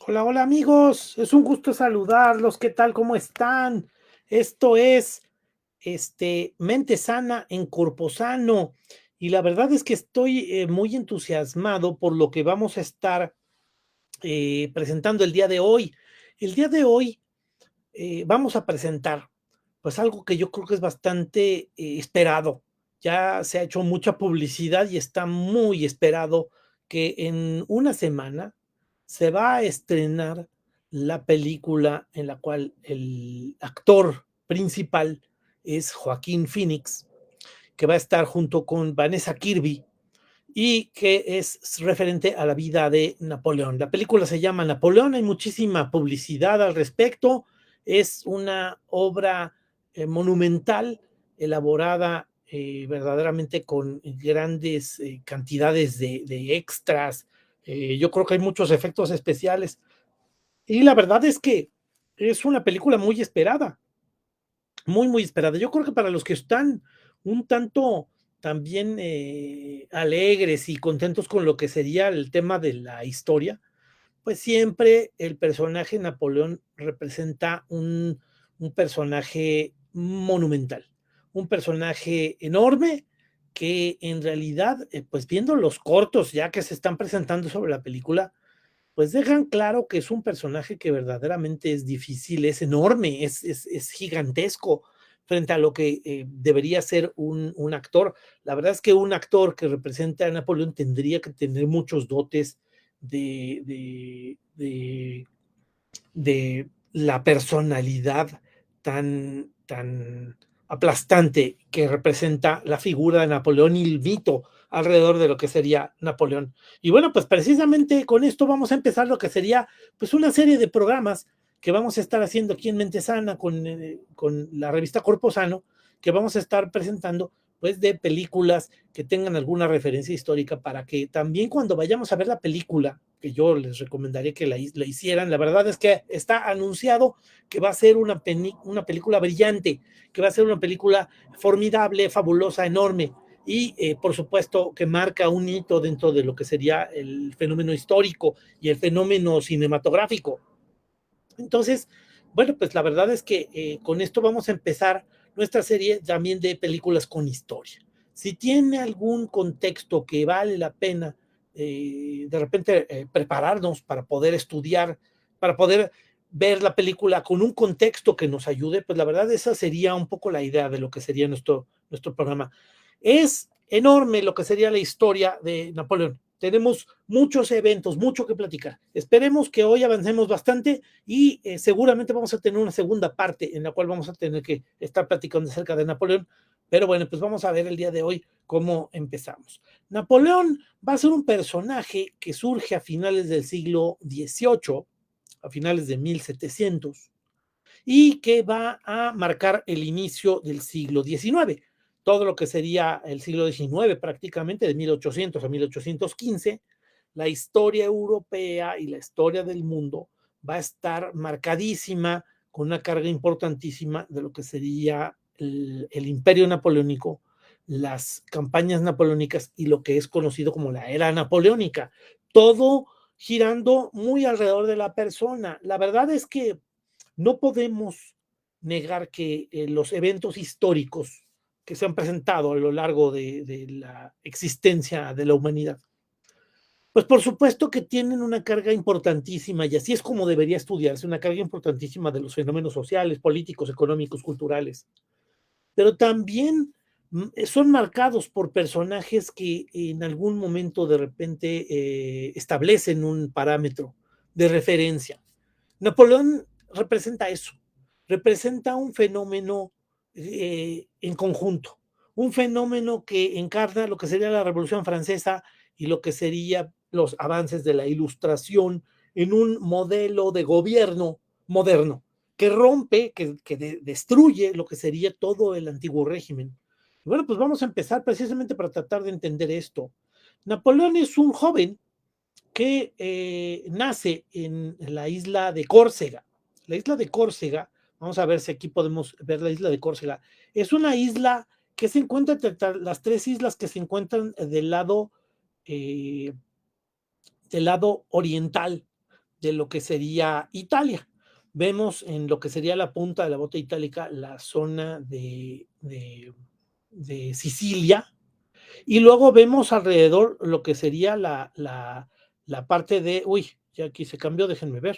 Hola, hola amigos, es un gusto saludarlos. ¿Qué tal? ¿Cómo están? Esto es Mente Sana en Cuerpo Sano. Y la verdad es que estoy muy entusiasmado por lo que vamos a estar presentando el día de hoy. El día de hoy vamos a presentar pues algo que yo creo que es bastante esperado. Ya se ha hecho mucha publicidad y está muy esperado que en una semana se va a estrenar la película en la cual el actor principal es Joaquín Phoenix, que va a estar junto con Vanessa Kirby y que es referente a la vida de Napoleón. La película se llama Napoleón, hay muchísima publicidad al respecto, es una obra monumental, elaborada verdaderamente con grandes cantidades de extras. Yo creo que hay muchos efectos especiales y la verdad es que es una película muy esperada, muy, muy esperada. Yo creo que para los que están un tanto también alegres y contentos con lo que sería el tema de la historia, pues siempre el personaje Napoleón representa un personaje monumental, un personaje enorme que en realidad, pues viendo los cortos ya que se están presentando sobre la película, pues dejan claro que es un personaje que verdaderamente es difícil, es enorme, es gigantesco frente a lo que debería ser un actor. La verdad es que un actor que represente a Napoleón tendría que tener muchos dotes de de la personalidad tan aplastante que representa la figura de Napoleón y el mito alrededor de lo que sería Napoleón. Y bueno, pues precisamente con esto vamos a empezar lo que sería pues una serie de programas que vamos a estar haciendo aquí en Mente Sana con la revista Cuerpo Sano, que vamos a estar presentando pues de películas que tengan alguna referencia histórica para que también cuando vayamos a ver la película, que yo les recomendaría que la hicieran, la verdad es que está anunciado que va a ser una película brillante, que va a ser una película formidable, fabulosa, enorme y por supuesto que marca un hito dentro de lo que sería el fenómeno histórico y el fenómeno cinematográfico. Entonces, bueno, pues la verdad es que con esto vamos a empezar nuestra serie también de películas con historia. Si tiene algún contexto que vale la pena de repente prepararnos para poder estudiar, para poder ver la película con un contexto que nos ayude, pues la verdad esa sería un poco la idea de lo que sería nuestro programa. Es enorme lo que sería la historia de Napoleón. Tenemos muchos eventos, mucho que platicar. Esperemos que hoy avancemos bastante y seguramente vamos a tener una segunda parte en la cual vamos a tener que estar platicando acerca de Napoleón. Pero bueno, pues vamos a ver el día de hoy cómo empezamos. Napoleón va a ser un personaje que surge a finales del siglo XVIII, a finales de 1700, y que va a marcar el inicio del siglo XIX. Todo lo que sería el siglo XIX prácticamente, de 1800 a 1815, la historia europea y la historia del mundo va a estar marcadísima con una carga importantísima de lo que sería el imperio napoleónico, las campañas napoleónicas y lo que es conocido como la era napoleónica. Todo girando muy alrededor de la persona. La verdad es que no podemos negar que los eventos históricos que se han presentado a lo largo de la existencia de la humanidad, pues por supuesto que tienen una carga importantísima, y así es como debería estudiarse, una carga importantísima de los fenómenos sociales, políticos, económicos, culturales, pero también son marcados por personajes que en algún momento de repente establecen un parámetro de referencia. Napoleón representa eso, representa un fenómeno en conjunto, un fenómeno que encarna lo que sería la Revolución Francesa y lo que serían los avances de la Ilustración en un modelo de gobierno moderno que rompe, que destruye lo que sería todo el antiguo régimen. Y bueno, pues vamos a empezar precisamente para tratar de entender esto. Napoleón es un joven que nace en la isla de Córcega. La isla de Córcega, vamos a ver si aquí podemos ver la isla de Córcega, es una isla que se encuentra entre las tres islas que se encuentran eh, del lado oriental de lo que sería Italia. Vemos en lo que sería la punta de la bota itálica la zona de Sicilia, y luego vemos alrededor lo que sería la parte de, uy, ya aquí se cambió, déjenme ver.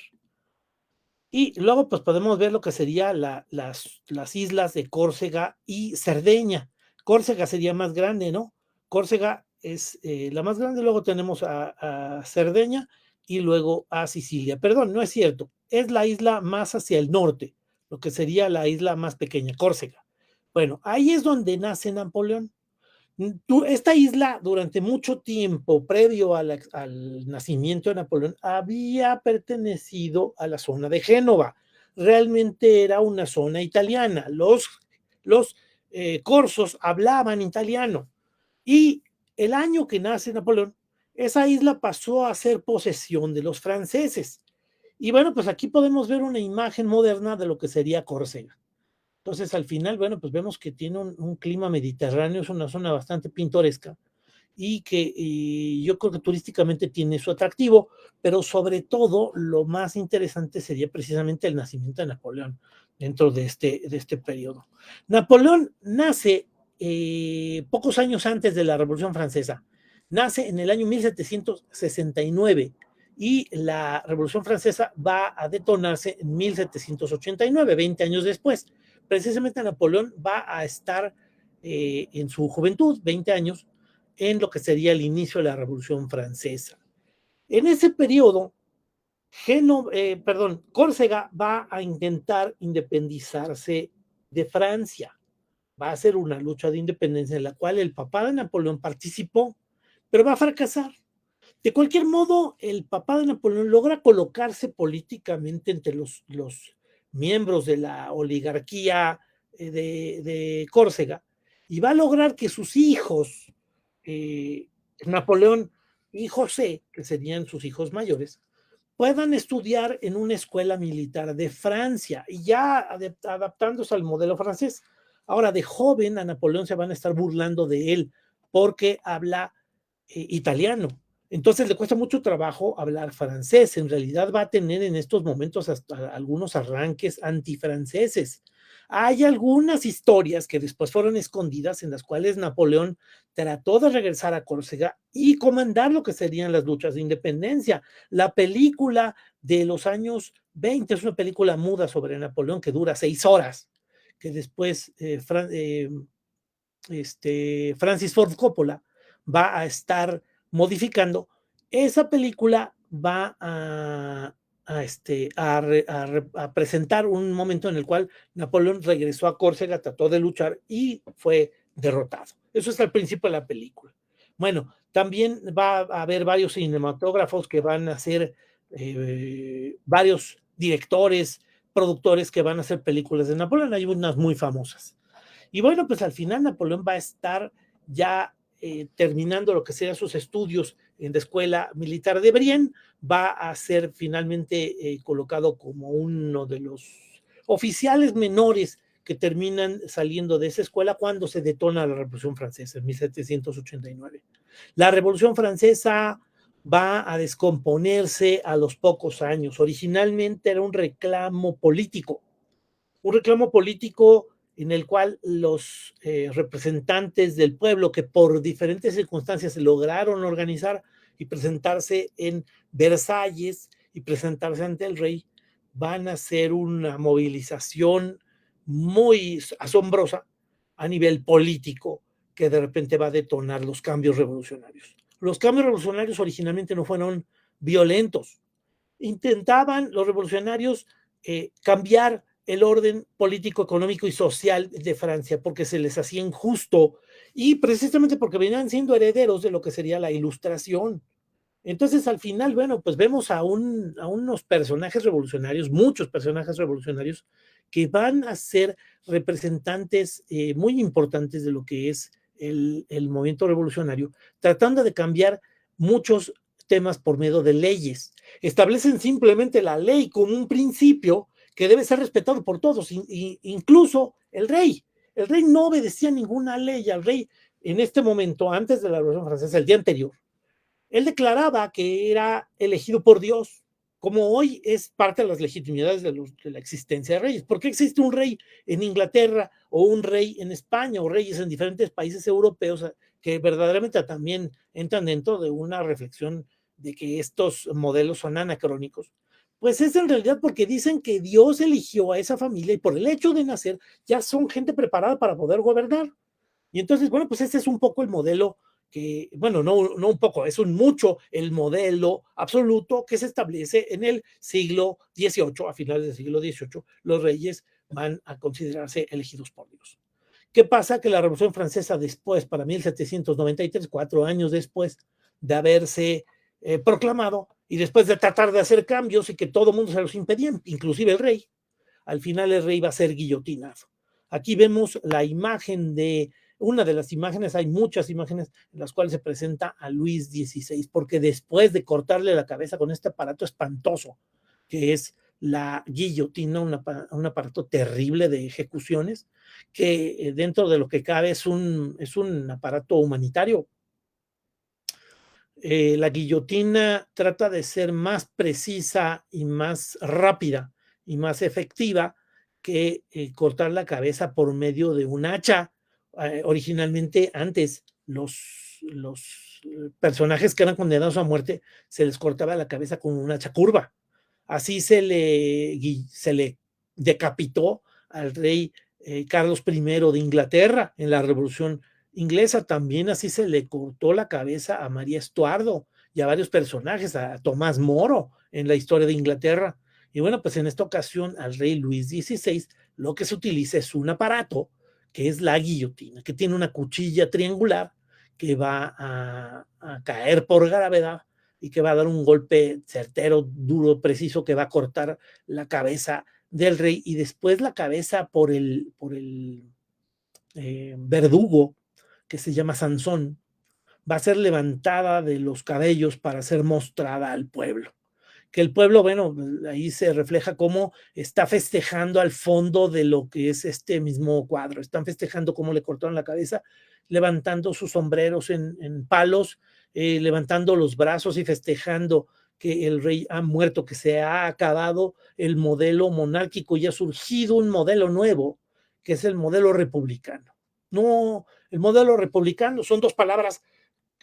Y luego pues podemos ver lo que sería las islas de Córcega y Cerdeña. Córcega sería más grande, ¿no? Córcega es la más grande, luego tenemos a Cerdeña y luego a Sicilia. Perdón, no es cierto, es la isla más hacia el norte, lo que sería la isla más pequeña, Córcega. Bueno, ahí es donde nace Napoleón. Esta isla, durante mucho tiempo, previo al nacimiento de Napoleón, había pertenecido a la zona de Génova. Realmente era una zona italiana. Los corsos hablaban italiano. Y el año que nace Napoleón, esa isla pasó a ser posesión de los franceses. Y bueno, pues aquí podemos ver una imagen moderna de lo que sería Córcega. Entonces, al final, bueno, pues vemos que tiene un clima mediterráneo, es una zona bastante pintoresca y yo creo que turísticamente tiene su atractivo, pero sobre todo lo más interesante sería precisamente el nacimiento de Napoleón dentro de este periodo. Napoleón nace pocos años antes de la Revolución Francesa, nace en el año 1769 y la Revolución Francesa va a detonarse en 1789, 20 años después. Precisamente Napoleón va a estar en su juventud, 20 años, en lo que sería el inicio de la Revolución Francesa. En ese periodo, Córcega va a intentar independizarse de Francia. Va a ser una lucha de independencia en la cual el papá de Napoleón participó, pero va a fracasar. De cualquier modo, el papá de Napoleón logra colocarse políticamente entre los miembros de la oligarquía de Córcega y va a lograr que sus hijos, eh, Napoleón y José, que serían sus hijos mayores, puedan estudiar en una escuela militar de Francia y ya adaptándose al modelo francés. Ahora, de joven a Napoleón se van a estar burlando de él porque habla italiano. Entonces le cuesta mucho trabajo hablar francés. En realidad va a tener en estos momentos hasta algunos arranques antifranceses. Hay algunas historias que después fueron escondidas en las cuales Napoleón trató de regresar a Córcega y comandar lo que serían las luchas de independencia. La película de los años 20 es una película muda sobre Napoleón que dura 6 horas, que después Francis Ford Coppola va a estar modificando. Esa película va a presentar un momento en el cual Napoleón regresó a Córcega, trató de luchar y fue derrotado. Eso es al principio de la película. Bueno, también va a haber varios cinematógrafos que van a hacer, varios directores, productores que van a hacer películas de Napoleón. Hay unas muy famosas. Y bueno, pues al final Napoleón va a estar ya terminando lo que sean sus estudios en la Escuela Militar de Brienne, va a ser finalmente colocado como uno de los oficiales menores que terminan saliendo de esa escuela cuando se detona la Revolución Francesa en 1789. La Revolución Francesa va a descomponerse a los pocos años. Originalmente era un reclamo político en el cual los representantes del pueblo que por diferentes circunstancias se lograron organizar y presentarse en Versalles y presentarse ante el rey, van a hacer una movilización muy asombrosa a nivel político que de repente va a detonar los cambios revolucionarios. Los cambios revolucionarios originalmente no fueron violentos. Intentaban los revolucionarios cambiar el orden político, económico y social de Francia porque se les hacía injusto y precisamente porque venían siendo herederos de lo que sería la Ilustración. Entonces, al final, bueno, pues vemos a unos personajes revolucionarios, muchos personajes revolucionarios, que van a ser representantes muy importantes de lo que es el movimiento revolucionario, tratando de cambiar muchos temas por medio de leyes. Establecen simplemente la ley como un principio que debe ser respetado por todos, incluso el rey. El rey no obedecía ninguna ley. Al rey, en este momento, antes de la Revolución Francesa, el día anterior, él declaraba que era elegido por Dios como hoy es parte de las legitimidades de la existencia de reyes. ¿Por qué existe un rey en Inglaterra o un rey en España o reyes en diferentes países europeos que verdaderamente también entran dentro de una reflexión de que estos modelos son anacrónicos? Pues es en realidad porque dicen que Dios eligió a esa familia y por el hecho de nacer ya son gente preparada para poder gobernar. Y entonces, bueno, pues ese es un poco el modelo que, bueno, no un poco, es un mucho el modelo absoluto que se establece en el siglo XVIII, a finales del siglo XVIII, los reyes van a considerarse elegidos por Dios. ¿Qué pasa? Que la Revolución Francesa después, para 1793, 4 años después de haberse proclamado y después de tratar de hacer cambios y que todo el mundo se los impedía, inclusive el rey, al final el rey va a ser guillotinado. Aquí vemos la imagen de, una de las imágenes, hay muchas imágenes en las cuales se presenta a Luis XVI, porque después de cortarle la cabeza con este aparato espantoso, que es la guillotina, un aparato terrible de ejecuciones, que dentro de lo que cabe es un aparato humanitario. La guillotina trata de ser más precisa y más rápida y más efectiva que cortar la cabeza por medio de un hacha. Originalmente, antes, los personajes que eran condenados a muerte se les cortaba la cabeza con un hacha curva. Así se le decapitó al rey Carlos I de Inglaterra en la Revolución Inglesa. También así se le cortó la cabeza a María Estuardo y a varios personajes, a Tomás Moro en la historia de Inglaterra. Y bueno, pues en esta ocasión al rey Luis XVI lo que se utiliza es un aparato que es la guillotina, que tiene una cuchilla triangular que va a caer por gravedad y que va a dar un golpe certero, duro, preciso, que va a cortar la cabeza del rey y después la cabeza por el verdugo que se llama Sansón, va a ser levantada de los cabellos para ser mostrada al pueblo. Que el pueblo, bueno, ahí se refleja cómo está festejando al fondo de lo que es este mismo cuadro. Están festejando cómo le cortaron la cabeza, levantando sus sombreros en palos, levantando los brazos y festejando que el rey ha muerto, que se ha acabado el modelo monárquico y ha surgido un modelo nuevo, que es el modelo republicano. No, el modelo republicano son dos palabras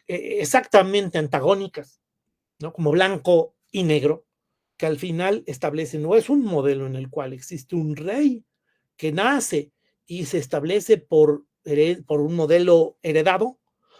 exactamente antagónicas, ¿no? Como blanco y negro, que al final establece, no es un modelo en el cual existe un rey que nace y se establece por un modelo heredado,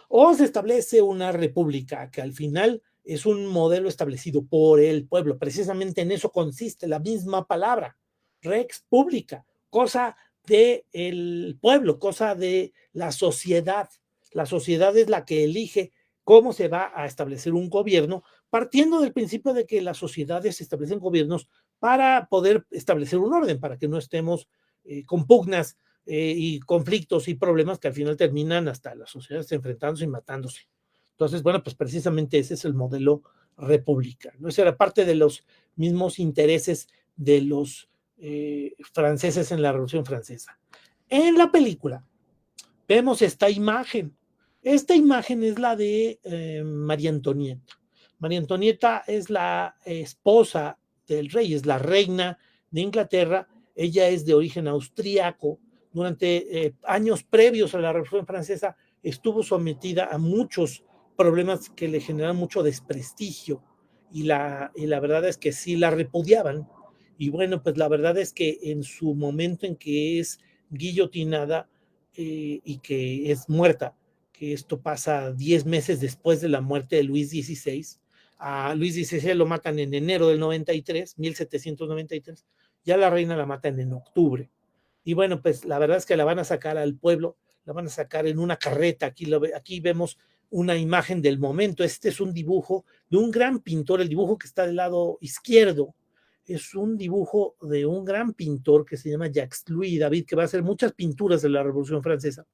o se establece una república que al final es un modelo establecido por el pueblo. Precisamente en eso consiste la misma palabra, rex pública, cosa del pueblo, cosa de la sociedad. La sociedad es la que elige cómo se va a establecer un gobierno, partiendo del principio de que las sociedades establecen gobiernos para poder establecer un orden, para que no estemos con pugnas y conflictos y problemas que al final terminan hasta las sociedades enfrentándose y matándose. Entonces, bueno, pues precisamente ese es el modelo republicano. Esa era parte de los mismos intereses de los franceses en la Revolución Francesa. En la película vemos esta imagen. Esta imagen es la de María Antonieta. María Antonieta es la esposa del rey, es la reina de Inglaterra. Ella es de origen austriaco. Durante años previos a la Revolución Francesa estuvo sometida a muchos problemas que le generaron mucho desprestigio y la verdad es que sí la repudiaban. Y bueno, pues la verdad es que en su momento en que es guillotinada, y que es muerta, que esto pasa 10 meses después de la muerte de Luis XVI. A Luis XVI lo matan en enero del 93, 1793, ya la reina la matan en octubre. Y bueno, pues la verdad es que la van a sacar al pueblo, la van a sacar en una carreta. Aquí vemos una imagen del momento. Este es un dibujo de un gran pintor, el dibujo que está del lado izquierdo es un dibujo de un gran pintor que se llama Jacques-Louis David, que va a hacer muchas pinturas de la Revolución Francesa.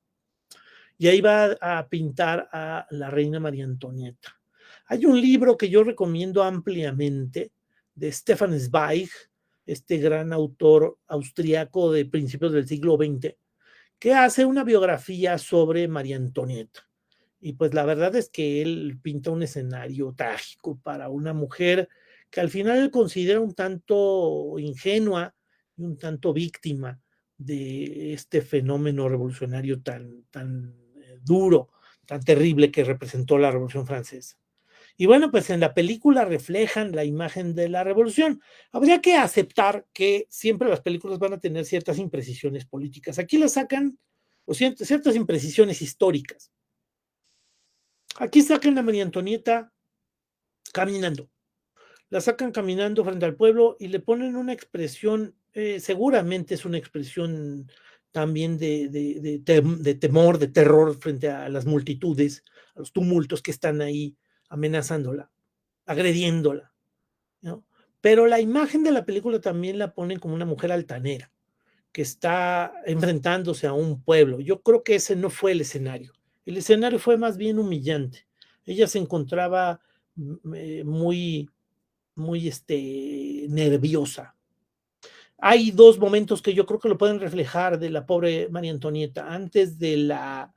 Y ahí va a pintar a la reina María Antonieta. Hay un libro que yo recomiendo ampliamente de Stefan Zweig, este gran autor austriaco de principios del siglo XX, que hace una biografía sobre María Antonieta. Y pues la verdad es que él pinta un escenario trágico para una mujer que al final él considera un tanto ingenua y un tanto víctima de este fenómeno revolucionario tan duro, tan terrible que representó la Revolución Francesa. Y bueno, pues en la película reflejan la imagen de la revolución. Habría que aceptar que siempre las películas van a tener ciertas imprecisiones políticas. Aquí las sacan, o ciertas imprecisiones históricas. Aquí sacan a María Antonieta caminando. La sacan caminando frente al pueblo y le ponen una expresión, seguramente es una expresión también de temor, de terror frente a las multitudes, a los tumultos que están ahí amenazándola, agrediéndola, ¿no? Pero la imagen de la película también la ponen como una mujer altanera, que está enfrentándose a un pueblo. Yo creo que ese no fue el escenario. El escenario fue más bien humillante. Ella se encontraba muy, muy nerviosa. Hay dos momentos que yo creo que lo pueden reflejar de la pobre María Antonieta. Antes de la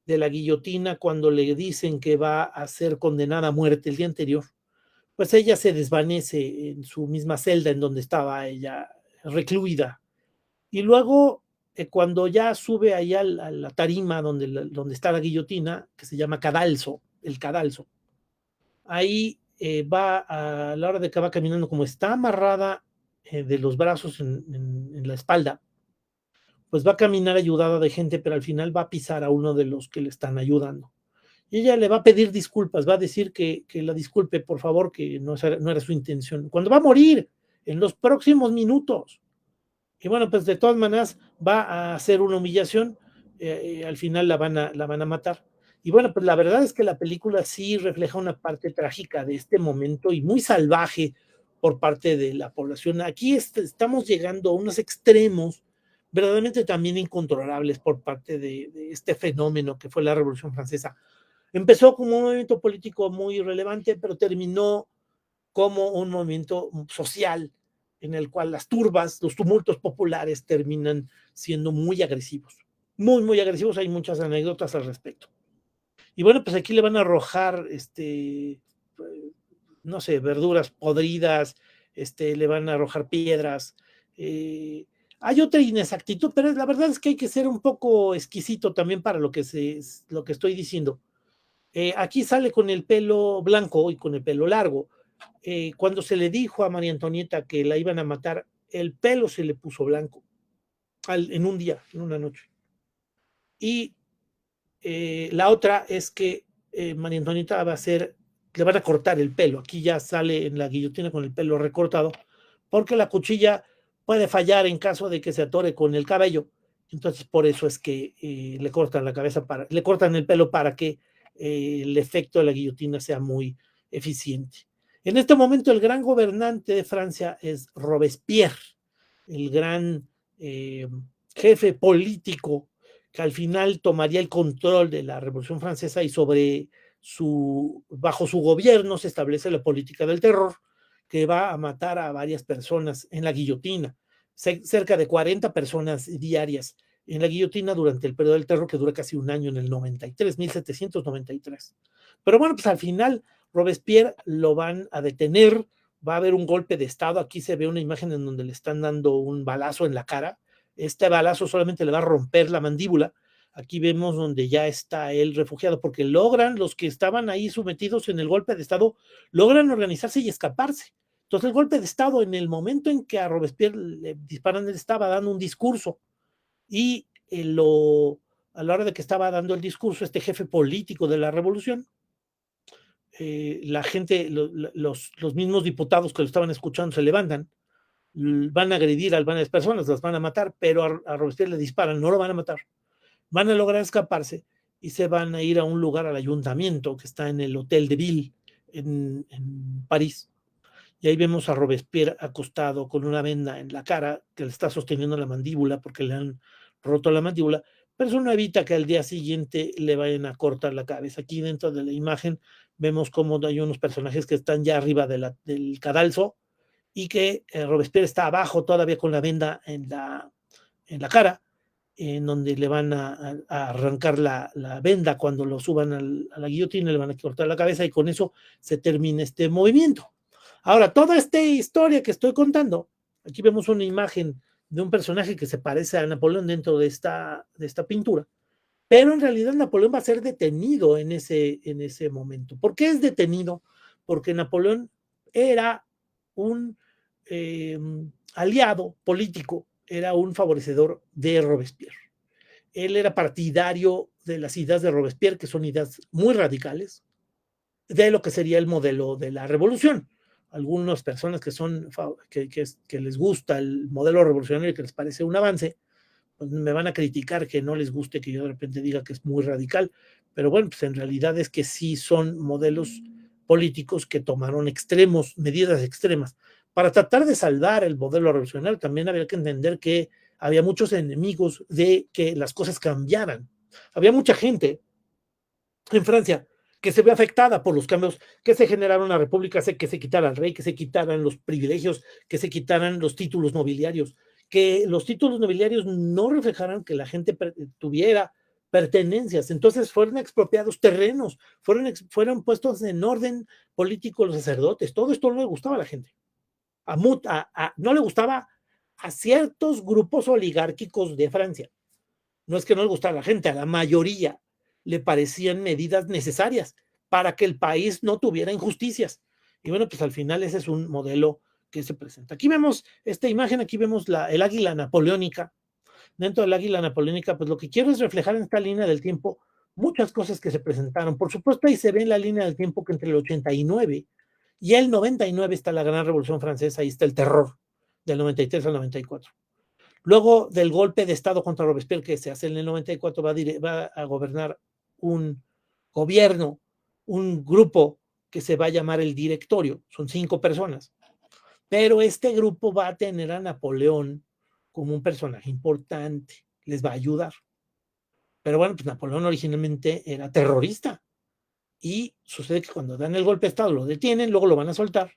guillotina, cuando le dicen que va a ser condenada a muerte el día anterior, pues ella se desvanece en su misma celda en donde estaba ella recluida. Y luego, cuando ya sube ahí a la tarima donde está la guillotina, que se llama cadalso, el cadalso, ahí va a la hora de que va caminando, como está amarrada de los brazos en la espalda, pues va a caminar ayudada de gente, pero al final va a pisar a uno de los que le están ayudando. Y ella le va a pedir disculpas, va a decir que la disculpe, por favor, que no era su intención. Cuando va a morir en los próximos minutos. Y bueno, pues de todas maneras va a hacer una humillación, al final la van a matar. Y bueno, pues la verdad es que la película sí refleja una parte trágica de este momento y muy salvaje por parte de la población. Aquí estamos llegando a unos extremos verdaderamente también incontrolables por parte de este fenómeno que fue la Revolución Francesa. Empezó como un movimiento político muy relevante, pero terminó como un movimiento social en el cual las turbas, los tumultos populares terminan siendo muy agresivos. Muy, muy agresivos. Hay muchas anécdotas al respecto. Y bueno, pues aquí le van a arrojar, no sé, verduras podridas, le van a arrojar piedras. Hay otra inexactitud, pero la verdad es que hay que ser un poco exquisito también para lo que estoy diciendo. Aquí sale con el pelo blanco y con el pelo largo. Cuando se le dijo a María Antonieta que la iban a matar, el pelo se le puso blanco en un día, en una noche. Y la otra es que María Antonieta le van a cortar el pelo. Aquí ya sale en la guillotina con el pelo recortado, porque la cuchilla puede fallar en caso de que se atore con el cabello. Entonces, por eso es que le cortan la cabeza, le cortan el pelo para que el efecto de la guillotina sea muy eficiente. En este momento, el gran gobernante de Francia es Robespierre, el gran eh, jefe político que al final tomaría el control de la Revolución Francesa y bajo su gobierno se establece la política del terror, que va a matar a varias personas en la guillotina, cerca de 40 personas diarias en la guillotina durante el periodo del terror que dura casi un año en el 93, 1793. Pero bueno, pues al final Robespierre lo van a detener, va a haber un golpe de estado, aquí se ve una imagen en donde le están dando un balazo en la cara, este balazo solamente le va a romper la mandíbula. Aquí vemos donde ya está él refugiado, porque los que estaban ahí sometidos en el golpe de Estado, logran organizarse y escaparse. Entonces el golpe de Estado, en el momento en que a Robespierre le disparan, él estaba dando un discurso y a la hora de que estaba dando el discurso, este jefe político de la revolución, la gente, los mismos diputados que lo estaban escuchando se levantan, van a agredir a varias personas, las van a matar, pero a Robespierre le disparan, no lo van a matar. Van a lograr escaparse y se van a ir a un lugar, al ayuntamiento, que está en el Hotel de Ville, en París. Y ahí vemos a Robespierre acostado con una venda en la cara que le está sosteniendo la mandíbula porque le han roto la mandíbula, pero eso no evita que al día siguiente le vayan a cortar la cabeza. Aquí dentro de la imagen vemos cómo hay unos personajes que están ya arriba del cadalso y que Robespierre está abajo todavía con la venda en la cara, en donde le van a arrancar la venda cuando lo suban a la guillotina, le van a cortar la cabeza y con eso se termina este movimiento. Ahora, toda esta historia que estoy contando, aquí vemos una imagen de un personaje que se parece a Napoleón dentro de esta pintura, pero en realidad Napoleón va a ser detenido en ese momento. ¿Por qué es detenido? Porque Napoleón era un eh, aliado político, era un favorecedor de Robespierre. Él era partidario de las ideas de Robespierre, que son ideas muy radicales, de lo que sería el modelo de la revolución. Algunas personas que les gusta el modelo revolucionario y que les parece un avance, pues me van a criticar que no les guste que yo de repente diga que es muy radical, pero bueno, pues en realidad es que sí son modelos políticos que tomaron extremos, medidas extremas. Para tratar de salvar el modelo revolucionario también había que entender que había muchos enemigos de que las cosas cambiaran. Había mucha gente en Francia que se ve afectada por los cambios que se generaron en la República, que se quitara el rey, que se quitaran los privilegios, que se quitaran los títulos nobiliarios, que los títulos nobiliarios no reflejaran que la gente tuviera pertenencias. Entonces fueron expropiados terrenos, fueron puestos en orden político los sacerdotes. Todo esto no le gustaba a la gente. No le gustaba a ciertos grupos oligárquicos de Francia. No es que no le gustara a la gente, a la mayoría le parecían medidas necesarias para que el país no tuviera injusticias. Y bueno, pues al final ese es un modelo que se presenta. Aquí vemos esta imagen, aquí vemos el águila napoleónica. Dentro del águila napoleónica, pues lo que quiero es reflejar en esta línea del tiempo muchas cosas que se presentaron. Por supuesto, ahí se ve en la línea del tiempo que entre el 89 y el 99 está la gran revolución francesa, ahí está el terror del 93 al 94. Luego del golpe de Estado contra Robespierre que se hace en el 94, va a gobernar un gobierno, un grupo que se va a llamar el directorio, son 5 personas, pero este grupo va a tener a Napoleón como un personaje importante, les va a ayudar. Pero bueno, pues Napoleón originalmente era terrorista y sucede que cuando dan el golpe de Estado lo detienen, luego lo van a soltar.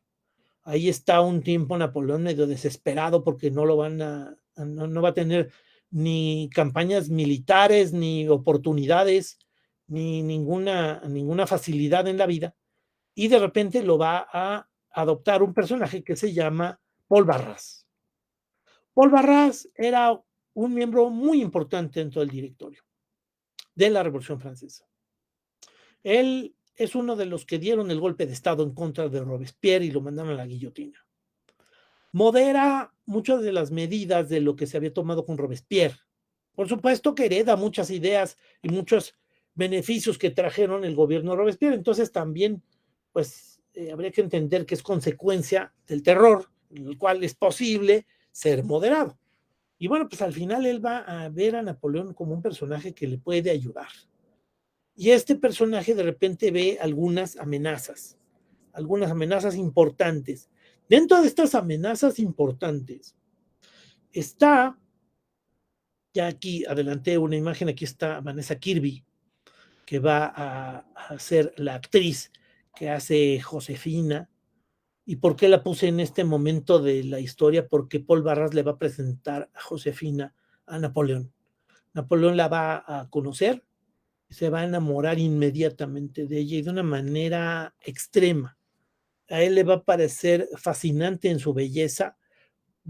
Ahí está un tiempo Napoleón medio desesperado porque no va a tener ni campañas militares, ni oportunidades, ni ninguna facilidad en la vida. Y de repente lo va a adoptar un personaje que se llama Paul Barras. Paul Barras era un miembro muy importante dentro del directorio de la Revolución Francesa. Él es uno de los que dieron el golpe de Estado en contra de Robespierre y lo mandaron a la guillotina. Modera muchas de las medidas de lo que se había tomado con Robespierre. Por supuesto que hereda muchas ideas y muchos beneficios que trajeron el gobierno de Robespierre. Entonces también, pues, habría que entender que es consecuencia del terror, en el cual es posible ser moderado. Y bueno, pues al final él va a ver a Napoleón como un personaje que le puede ayudar. Y este personaje de repente ve algunas amenazas importantes. Dentro de estas amenazas importantes está, ya aquí adelanté una imagen, aquí está Vanessa Kirby, que va a ser la actriz que hace Josefina. ¿Y por qué la puse en este momento de la historia? Porque Paul Barras le va a presentar a Josefina a Napoleón. Napoleón la va a conocer, se va a enamorar inmediatamente de ella y de una manera extrema. A él le va a parecer fascinante en su belleza,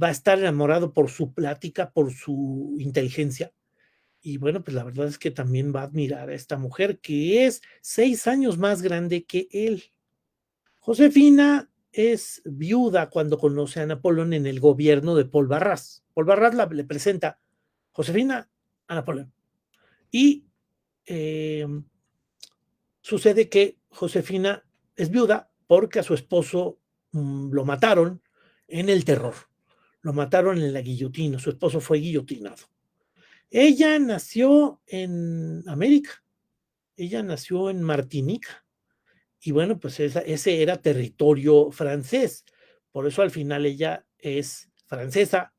va a estar enamorado por su plática, por su inteligencia. Y bueno, pues la verdad es que también va a admirar a esta mujer que es 6 años más grande que él. Josefina es viuda cuando conoce a Napoleón en el gobierno de Paul Barras. Paul Barras le presenta Josefina a Napoleón. Y eh, sucede que Josefina es viuda porque a su esposo lo mataron en el terror. Lo mataron en la guillotina. Su esposo fue guillotinado. Ella nació en América. Ella nació en Martinica. Y bueno, pues ese era territorio francés. Por eso al final ella es francesa,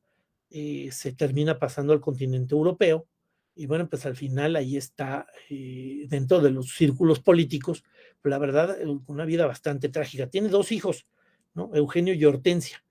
se termina pasando al continente europeo. Y bueno, pues al final ahí está dentro de los círculos políticos, pero la verdad, una vida bastante trágica. Tiene 2 hijos, ¿no? Eugenio y Hortensia.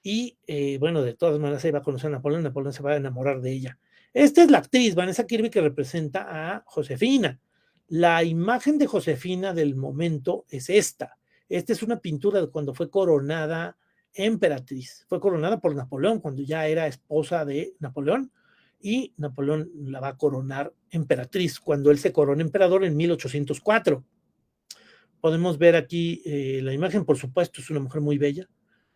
Y bueno, de todas maneras se va a conocer a Napoleón, Napoleón se va a enamorar de ella. Esta es la actriz, Vanessa Kirby, que representa a Josefina. La imagen de Josefina del momento es esta. Esta es una pintura de cuando fue coronada emperatriz. Fue coronada por Napoleón cuando ya era esposa de Napoleón, y Napoleón la va a coronar emperatriz cuando él se corona emperador en 1804. Podemos ver aquí la imagen, por supuesto, es una mujer muy bella.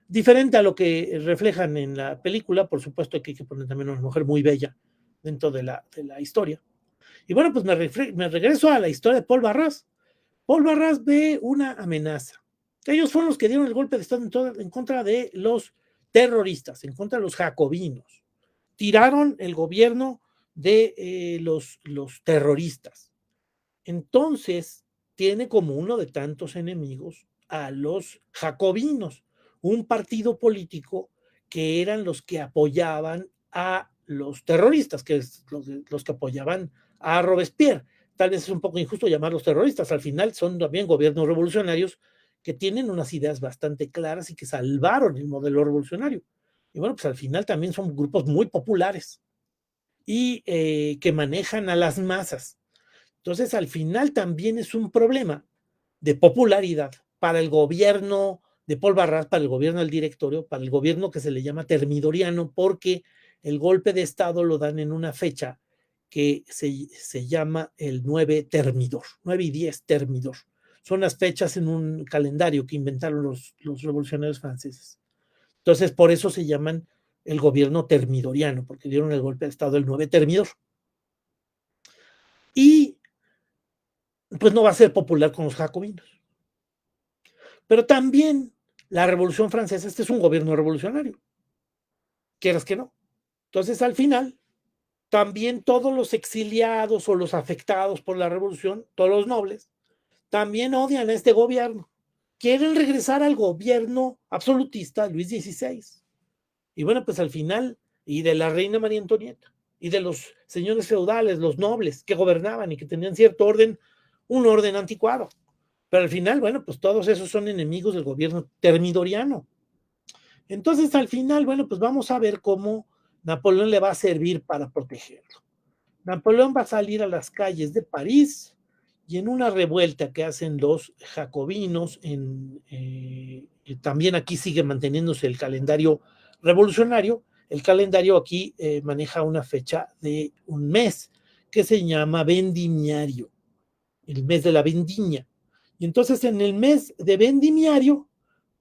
Diferente a lo que reflejan en la película, por supuesto que hay que poner también una mujer muy bella dentro de la historia. Y bueno, pues me regreso a la historia de Paul Barras. Paul Barras ve una amenaza. Ellos fueron los que dieron el golpe de Estado en contra de los terroristas, en contra de los jacobinos. Tiraron el gobierno de los terroristas. Entonces, tiene como uno de tantos enemigos a los jacobinos, un partido político que eran los que apoyaban a los terroristas, que es los que apoyaban a Robespierre. Tal vez es un poco injusto llamarlos terroristas, al final son también gobiernos revolucionarios que tienen unas ideas bastante claras y que salvaron el modelo revolucionario. Y bueno, pues al final también son grupos muy populares y que manejan a las masas. Entonces, al final también es un problema de popularidad para el gobierno de Paul Barras, para el gobierno del directorio, para el gobierno que se le llama termidoriano, porque el golpe de Estado lo dan en una fecha que se llama el 9 termidor, 9 y 10 termidor. Son las fechas en un calendario que inventaron los revolucionarios franceses. Entonces, por eso se llaman el gobierno termidoriano, porque dieron el golpe de Estado el 9 termidor. Y pues no va a ser popular con los jacobinos. Pero también la Revolución Francesa, este es un gobierno revolucionario, quieras que no. Entonces, al final, también todos los exiliados o los afectados por la revolución, todos los nobles, también odian a este gobierno. Quieren regresar al gobierno absolutista Luis XVI. Y bueno, pues al final, y de la reina María Antonieta, y de los señores feudales, los nobles que gobernaban y que tenían cierto orden, un orden anticuado. Pero al final, bueno, pues todos esos son enemigos del gobierno termidoriano. Entonces, al final, bueno, pues vamos a ver cómo Napoleón le va a servir para protegerlo. Napoleón va a salir a las calles de París y en una revuelta que hacen los jacobinos, también aquí sigue manteniéndose el calendario revolucionario. El calendario aquí maneja una fecha de un mes que se llama vendimiario, el mes de la vendimia. Y entonces en el mes de vendimiario,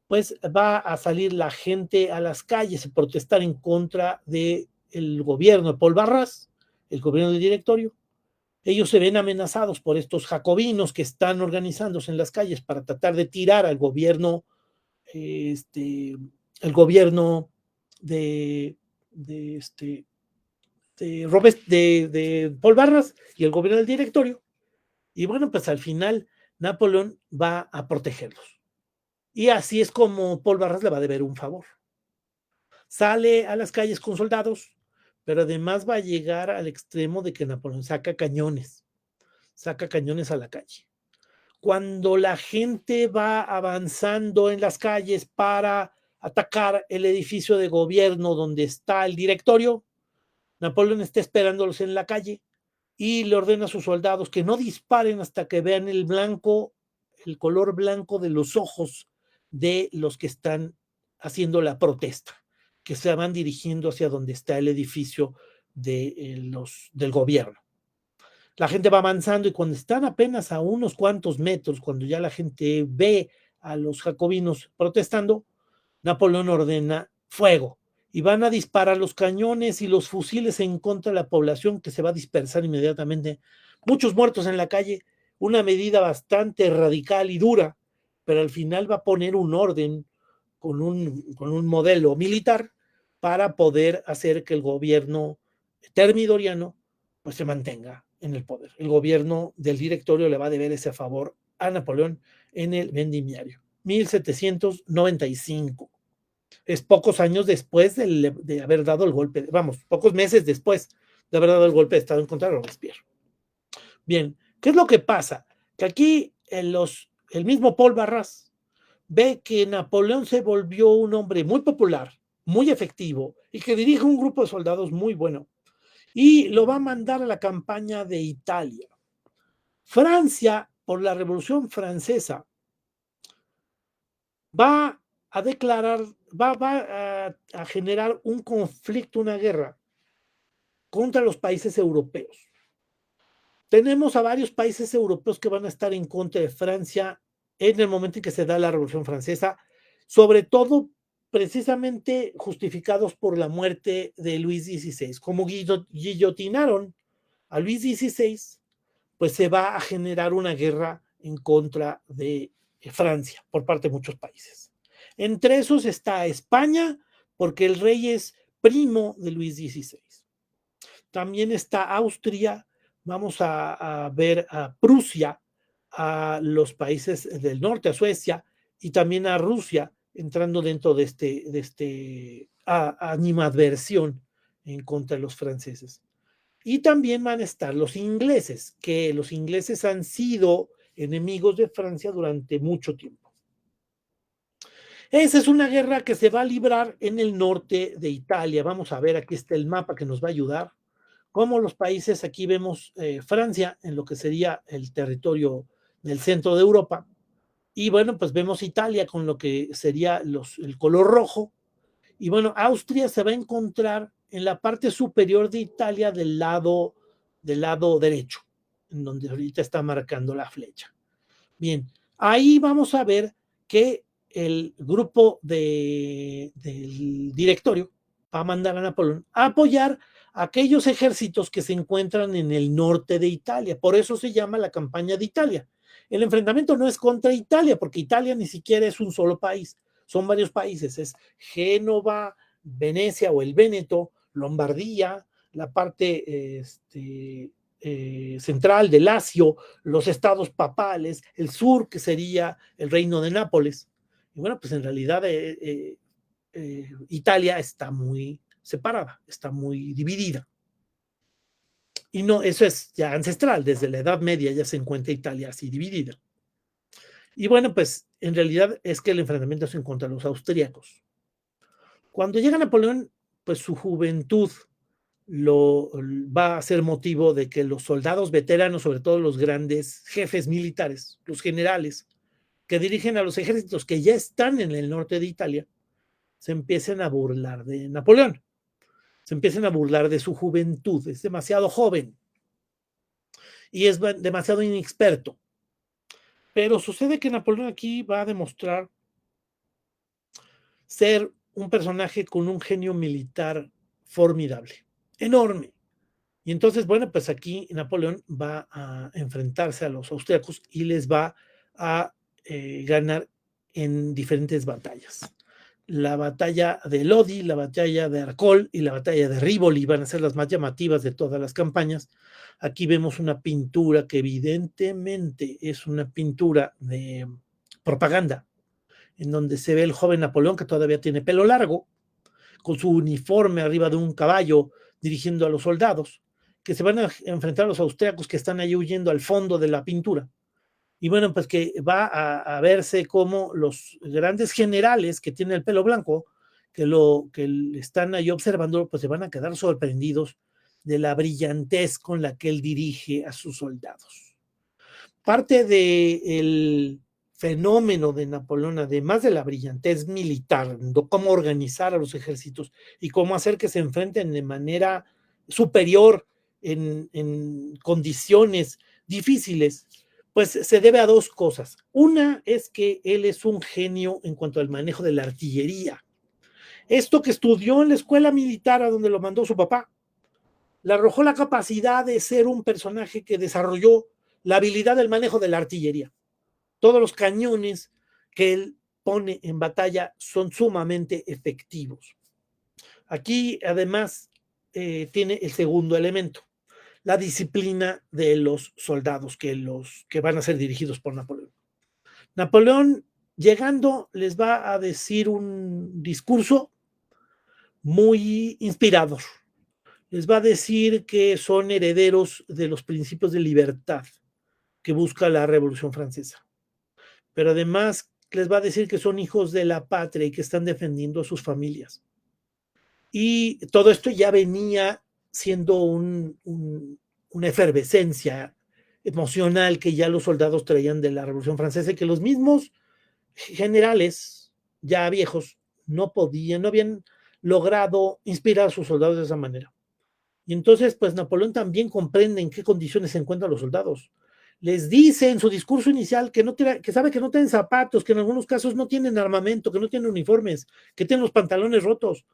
pues va a salir la gente a las calles a protestar en contra del gobierno de Paul Barras, el gobierno del directorio. Ellos se ven amenazados por estos jacobinos que están organizándose en las calles para tratar de tirar al gobierno, el gobierno de, de, este, de Paul Barras y el gobierno del directorio. Y bueno, pues al final Napoleón va a protegerlos. Y así es como Paul Barras le va a deber un favor. Sale a las calles con soldados, pero además va a llegar al extremo de que Napoleón saca cañones a la calle. Cuando la gente va avanzando en las calles para atacar el edificio de gobierno donde está el directorio, Napoleón está esperándolos en la calle y le ordena a sus soldados que no disparen hasta que vean el blanco, el color blanco de los ojos de los que están haciendo la protesta, que se van dirigiendo hacia donde está el edificio del gobierno. La gente va avanzando y cuando están apenas a unos cuantos metros, cuando ya la gente ve a los jacobinos protestando, Napoleón ordena fuego y van a disparar los cañones y los fusiles en contra de la población, que se va a dispersar inmediatamente. Muchos muertos en la calle, una medida bastante radical y dura, pero al final va a poner un orden con un modelo militar para poder hacer que el gobierno termidoriano pues se mantenga en el poder. El gobierno del directorio le va a deber ese favor a Napoleón en el vendimiario. 1795. Es pocos años después de haber dado el golpe, vamos, pocos meses después de haber dado el golpe de Estado en contra de Robespierre. Bien, ¿qué es lo que pasa? Que aquí el mismo Paul Barras ve que Napoleón se volvió un hombre muy popular, muy efectivo y que dirige un grupo de soldados muy bueno y lo va a mandar a la campaña de Italia. Francia, por la Revolución Francesa, va a declarar, va a generar un conflicto, una guerra contra los países europeos. Tenemos a varios países europeos que van a estar en contra de Francia en el momento en que se da la Revolución Francesa, sobre todo precisamente justificados por la muerte de Luis XVI. Como guillotinaron a Luis XVI, pues se va a generar una guerra en contra de Francia por parte de muchos países. Entre esos está España, porque el rey es primo de Luis XVI. También está Austria, vamos a ver a Prusia, a los países del norte, a Suecia, y también a Rusia, entrando dentro de este animadversión en contra de los franceses. Y también van a estar los ingleses, que los ingleses han sido enemigos de Francia durante mucho tiempo. Esa es una guerra que se va a librar en el norte de Italia. Vamos a ver, aquí está el mapa que nos va a ayudar. Como los países, aquí vemos Francia en lo que sería el territorio del centro de Europa. Y bueno, pues vemos Italia con lo que sería el color rojo. Y bueno, Austria se va a encontrar en la parte superior de Italia del lado derecho, en donde ahorita está marcando la flecha. Bien, ahí vamos a ver que el grupo del directorio va a mandar a Napoleón a apoyar a aquellos ejércitos que se encuentran en el norte de Italia. Por eso se llama la campaña de Italia. El enfrentamiento no es contra Italia, porque Italia ni siquiera es un solo país, son varios países, es Génova, Venecia o el Véneto, Lombardía, la parte central de Lacio, los estados papales, el sur, que sería el reino de Nápoles. Y bueno, pues en realidad Italia está muy separada, está muy dividida. Y no, eso es ya ancestral, desde la Edad Media ya se encuentra Italia así dividida. Y bueno, pues en realidad es que el enfrentamiento es en contra de los austríacos. Cuando llega Napoleón, pues su juventud va a ser motivo de que los soldados veteranos, sobre todo los grandes jefes militares, los generales, que dirigen a los ejércitos que ya están en el norte de Italia, se empiecen a burlar de Napoleón, se empiecen a burlar de su juventud, es demasiado joven y es demasiado inexperto. Pero sucede que Napoleón aquí va a demostrar ser un personaje con un genio militar formidable, enorme. Y entonces, bueno, pues aquí Napoleón va a enfrentarse a los austríacos y les va a ganar en diferentes batallas. La batalla de Lodi, la batalla de Arcole y la batalla de Rivoli van a ser las más llamativas de todas las campañas. Aquí vemos una pintura que evidentemente es una pintura de propaganda, en donde se ve el joven Napoleón que todavía tiene pelo largo, con su uniforme arriba de un caballo dirigiendo a los soldados, que se van a enfrentar a los austriacos que están ahí huyendo al fondo de la pintura. Y bueno, pues que va a verse como los grandes generales que tienen el pelo blanco, que están ahí observando, pues se van a quedar sorprendidos de la brillantez con la que él dirige a sus soldados. Parte del fenómeno de Napoleón, además de la brillantez militar, cómo organizar a los ejércitos y cómo hacer que se enfrenten de manera superior en condiciones difíciles, pues se debe a dos cosas. Una es que él es un genio en cuanto al manejo de la artillería. Esto que estudió en la escuela militar a donde lo mandó su papá, le arrojó la capacidad de ser un personaje que desarrolló la habilidad del manejo de la artillería. Todos los cañones que él pone en batalla son sumamente efectivos. Aquí, además, tiene el segundo elemento, la disciplina de los soldados que van a ser dirigidos por Napoleón. Napoleón, llegando, les va a decir un discurso muy inspirador. Les va a decir que son herederos de los principios de libertad que busca la Revolución Francesa. Pero además les va a decir que son hijos de la patria y que están defendiendo a sus familias. Y todo esto ya venía siendo una efervescencia emocional que ya los soldados traían de la Revolución Francesa y que los mismos generales ya viejos, no podían, no habían logrado inspirar a sus soldados de esa manera. Y entonces, pues Napoleón también comprende en qué condiciones se encuentran los soldados. Les dice en su discurso inicial que, no tiene, que sabe que no tienen zapatos, que en algunos casos no tienen armamento, que no tienen uniformes, que tienen los pantalones rotos.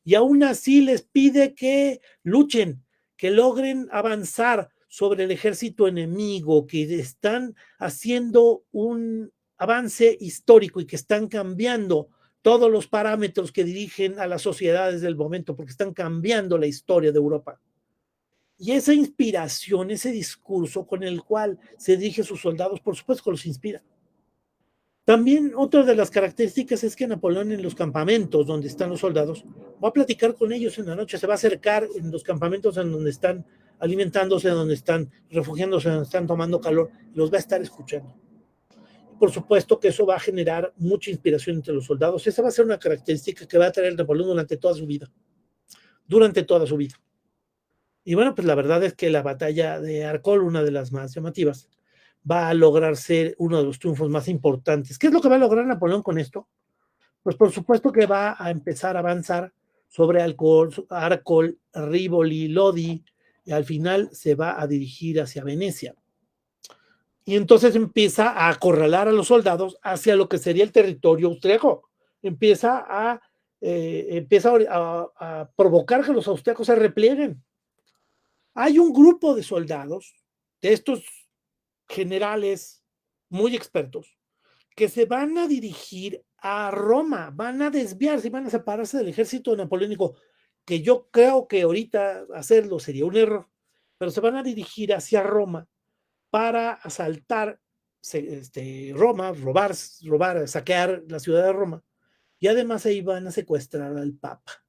Y aún así les pide que luchen, que logren avanzar sobre el ejército enemigo, que están haciendo un avance histórico y que están cambiando todos los parámetros que dirigen a las sociedades del momento, porque están cambiando la historia de Europa. Y esa inspiración, ese discurso con el cual se dirige a sus soldados, por supuesto que los inspira. También otra de las características es que Napoleón en los campamentos donde están los soldados va a platicar con ellos en la noche, se va a acercar en los campamentos en donde están alimentándose, donde están refugiándose, donde están tomando calor, los va a estar escuchando. Por supuesto que eso va a generar mucha inspiración entre los soldados. Esa va a ser una característica que va a traer Napoleón durante toda su vida. Durante toda su vida. Y bueno, pues la verdad es que la batalla de Arcole, una de las más llamativas, va a lograr ser uno de los triunfos más importantes. ¿Qué es lo que va a lograr Napoleón con esto? Pues por supuesto que va a empezar a avanzar sobre Arcole, Rivoli, Lodi, y al final se va a dirigir hacia Venecia. Y entonces empieza a acorralar a los soldados hacia lo que sería el territorio austriaco. Empieza a provocar que los austriacos se replieguen. Hay un grupo de soldados, de estos generales muy expertos, que se van a dirigir a Roma, van a desviarse y van a separarse del ejército napoleónico, que yo creo que ahorita hacerlo sería un error, pero se van a dirigir hacia Roma para asaltar Roma, robar, saquear la ciudad de Roma, y además ahí van a secuestrar al Papa.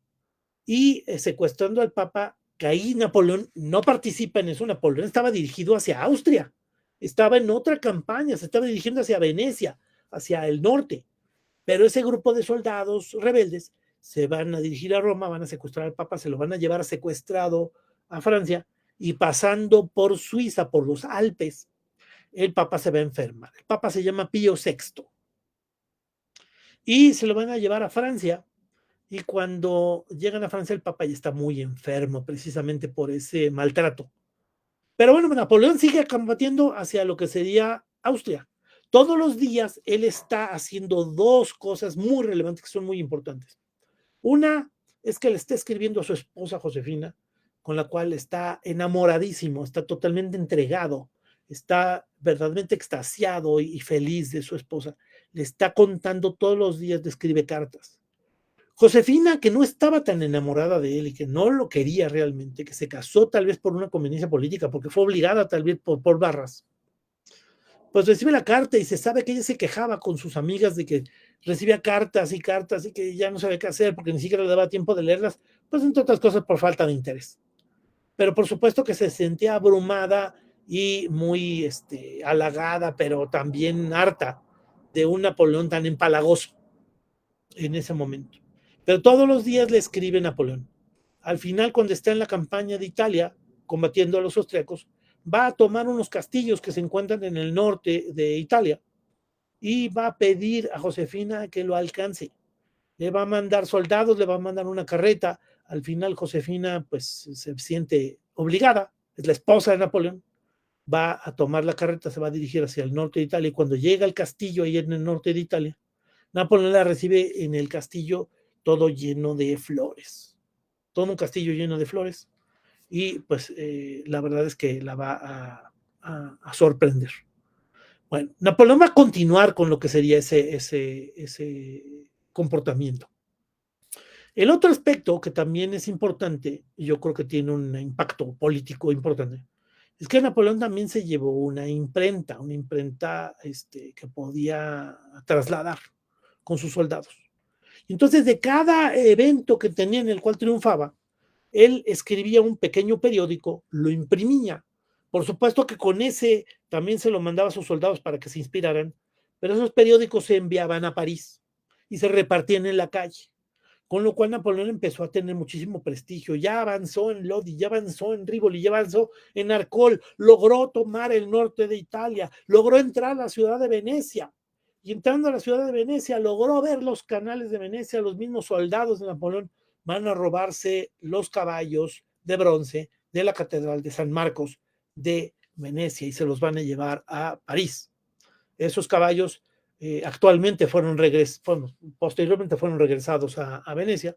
Y secuestrando al Papa, que ahí Napoleón no participa en eso, Napoleón estaba dirigido hacia Austria, estaba en otra campaña, se estaba dirigiendo hacia Venecia, hacia el norte, pero ese grupo de soldados rebeldes se van a dirigir a Roma, van a secuestrar al Papa, se lo van a llevar secuestrado a Francia, y pasando por Suiza, por los Alpes, el Papa se va a enfermar. El Papa se llama Pío VI, y se lo van a llevar a Francia. Y cuando llegan a Francia, el Papa ya está muy enfermo, precisamente por ese maltrato. Pero bueno, Napoleón sigue combatiendo hacia lo que sería Austria. Todos los días él está haciendo dos cosas muy relevantes que son muy importantes. Una es que le está escribiendo a su esposa Josefina, con la cual está enamoradísimo, está totalmente entregado, está verdaderamente extasiado y feliz de su esposa. Le está contando todos los días, le escribe cartas. Josefina, que no estaba tan enamorada de él y que no lo quería realmente, que se casó tal vez por una conveniencia política, porque fue obligada tal vez por barras, pues recibe la carta y se sabe que ella se quejaba con sus amigas de que recibía cartas y cartas y que ya no sabía qué hacer porque ni siquiera le daba tiempo de leerlas, pues entre otras cosas por falta de interés. Pero por supuesto que se sentía abrumada y muy halagada, pero también harta de un Napoleón tan empalagoso en ese momento. Pero todos los días le escribe Napoleón. Al final, cuando está en la campaña de Italia, combatiendo a los austriacos, va a tomar unos castillos que se encuentran en el norte de Italia y va a pedir a Josefina que lo alcance. Le va a mandar soldados, le va a mandar una carreta. Al final, Josefina pues se siente obligada, es la esposa de Napoleón, va a tomar la carreta, se va a dirigir hacia el norte de Italia y cuando llega al castillo ahí en el norte de Italia, Napoleón la recibe en el castillo todo lleno de flores, todo un castillo lleno de flores, y pues la verdad es que la va a sorprender. Bueno, Napoleón va a continuar con lo que sería ese comportamiento. El otro aspecto que también es importante, y yo creo que tiene un impacto político importante, es que Napoleón también se llevó una imprenta que podía trasladar con sus soldados. Entonces, de cada evento que tenía en el cual triunfaba, él escribía un pequeño periódico, lo imprimía. Por supuesto que con ese también se lo mandaba a sus soldados para que se inspiraran, pero esos periódicos se enviaban a París y se repartían en la calle. Con lo cual Napoleón empezó a tener muchísimo prestigio, ya avanzó en Lodi, ya avanzó en Rivoli, ya avanzó en Arcole, logró tomar el norte de Italia, logró entrar a la ciudad de Venecia. y entrando a la ciudad de Venecia, logró ver los canales de Venecia. Los mismos soldados de Napoleón van a robarse los caballos de bronce de la Catedral de San Marcos de Venecia y se los van a llevar a París. Esos caballos actualmente posteriormente fueron regresados a Venecia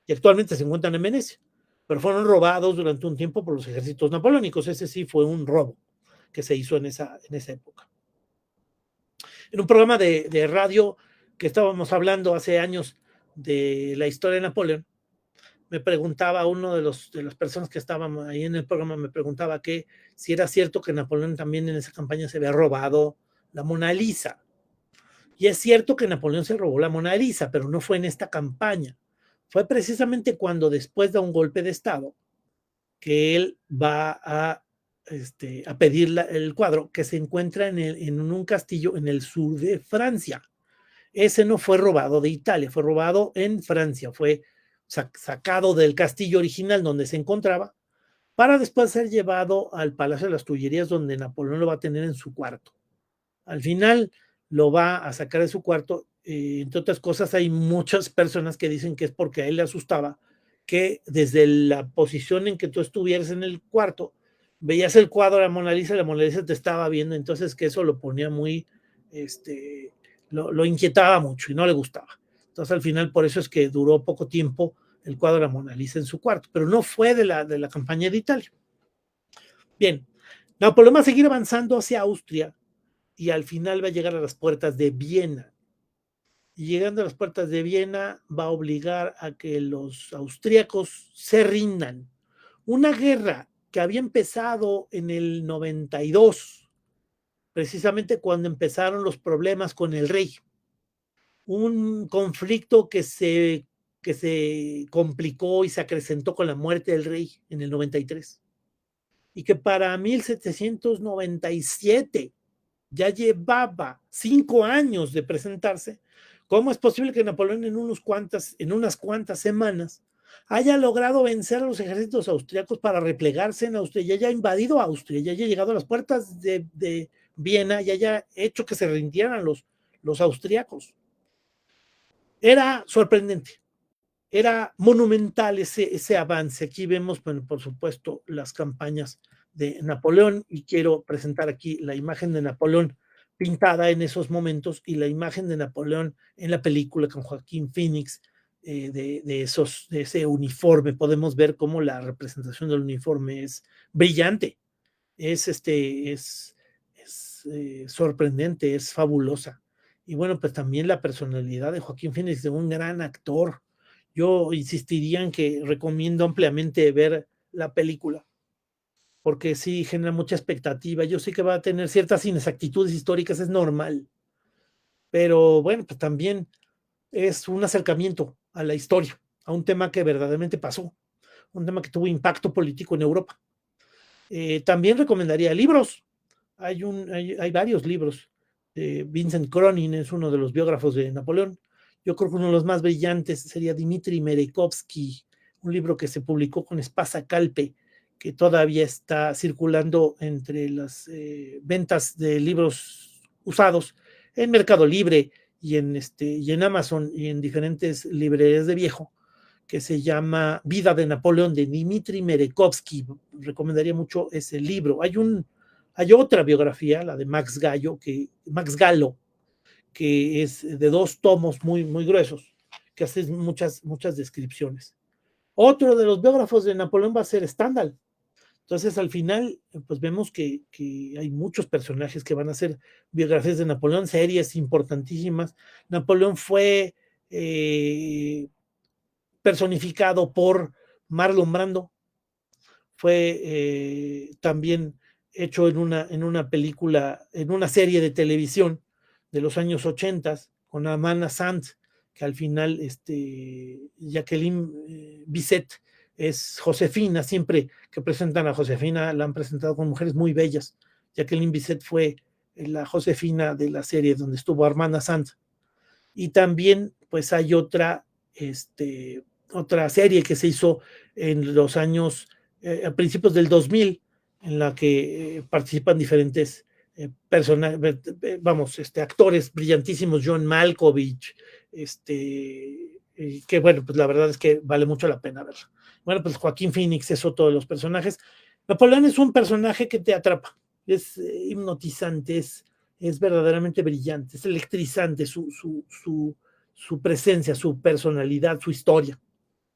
y actualmente se encuentran en Venecia, pero fueron robados durante un tiempo por los ejércitos napoleónicos. Ese sí fue un robo que se hizo en esa época. En un programa de radio que estábamos hablando hace años de la historia de Napoleón, me preguntaba uno de las personas que estaban ahí en el programa, me preguntaba que si era cierto que Napoleón también en esa campaña se había robado la Mona Lisa. Y es cierto que Napoleón se robó la Mona Lisa, pero no fue en esta campaña. Fue precisamente cuando después de un golpe de Estado que él va a pedir el cuadro que se encuentra en un castillo en el sur de Francia. Ese no fue robado de Italia, fue robado en Francia, fue sacado del castillo original donde se encontraba para después ser llevado al Palacio de las Tullerías donde Napoleón lo va a tener en su cuarto. Al final lo va a sacar de su cuarto, entre otras cosas hay muchas personas que dicen que es porque a él le asustaba que desde la posición en que tú estuvieras en el cuarto, veías el cuadro de la Mona Lisa y la Mona Lisa te estaba viendo, entonces que eso lo ponía muy, lo inquietaba mucho y no le gustaba. Entonces al final por eso es que duró poco tiempo el cuadro de la Mona Lisa en su cuarto, pero no fue de la campaña de Italia. Bien, Napoleón va a seguir avanzando hacia Austria y al final va a llegar a las puertas de Viena. Y llegando a las puertas de Viena va a obligar a que los austríacos se rindan. Una guerra que había empezado en el 92, precisamente cuando empezaron los problemas con el rey. Un conflicto que se complicó y se acrecentó con la muerte del rey en el 93. Y que para 1797 ya llevaba 5 años de presentarse. ¿Cómo es posible que Napoleón en unas cuantas semanas haya logrado vencer a los ejércitos austriacos para replegarse en Austria y haya invadido Austria, y haya llegado a las puertas de Viena y haya hecho que se rindieran los austriacos? Era sorprendente, era monumental ese avance. Aquí vemos, bueno, por supuesto, las campañas de Napoleón, y quiero presentar aquí la imagen de Napoleón pintada en esos momentos y la imagen de Napoleón en la película con Joaquín Phoenix, de ese uniforme. Podemos ver cómo la representación del uniforme es brillante, es sorprendente, es fabulosa. Y bueno, pues también la personalidad de Joaquín Phoenix, de un gran actor. Yo insistiría en que recomiendo ampliamente ver la película, porque sí genera mucha expectativa. Yo sé que va a tener ciertas inexactitudes históricas, es normal, pero bueno, pues también es un acercamiento a la historia, a un tema que verdaderamente pasó, un tema que tuvo impacto político en Europa. También recomendaría libros. Hay varios libros. Vincent Cronin es uno de los biógrafos de Napoleón. Yo creo que uno de los más brillantes sería Dmitri Merekovsky, un libro que se publicó con Espasa Calpe, que todavía está circulando entre las ventas de libros usados en Mercado Libre y en Amazon y en diferentes librerías de viejo, que se llama Vida de Napoleón, de Dmitri Merekovsky. Recomendaría mucho ese libro. Hay otra biografía, la de Max Gallo, que es de 2 tomos muy, muy gruesos, que hace muchas descripciones. Otro de los biógrafos de Napoleón va a ser Stendhal. Entonces, al final, pues vemos que hay muchos personajes que van a hacer biografías de Napoleón, series importantísimas. Napoleón fue personificado por Marlon Brando, fue también hecho en una película, en una serie de televisión de los años 80 con Amanda Sand, que al final Jacqueline Bisset es Josefina. Siempre que presentan a Josefina la han presentado con mujeres muy bellas. Jacqueline Bisset fue la Josefina de la serie donde estuvo Amanda Sand. Y también pues hay otra serie que se hizo en los años, a principios del 2000, en la que participan diferentes actores brillantísimos, John Malkovich, que bueno, pues la verdad es que vale mucho la pena verlo. Bueno, pues Joaquín Phoenix es otro de los personajes. Napoleón es un personaje que te atrapa, es hipnotizante, es verdaderamente brillante, es electrizante su presencia, su personalidad, su historia.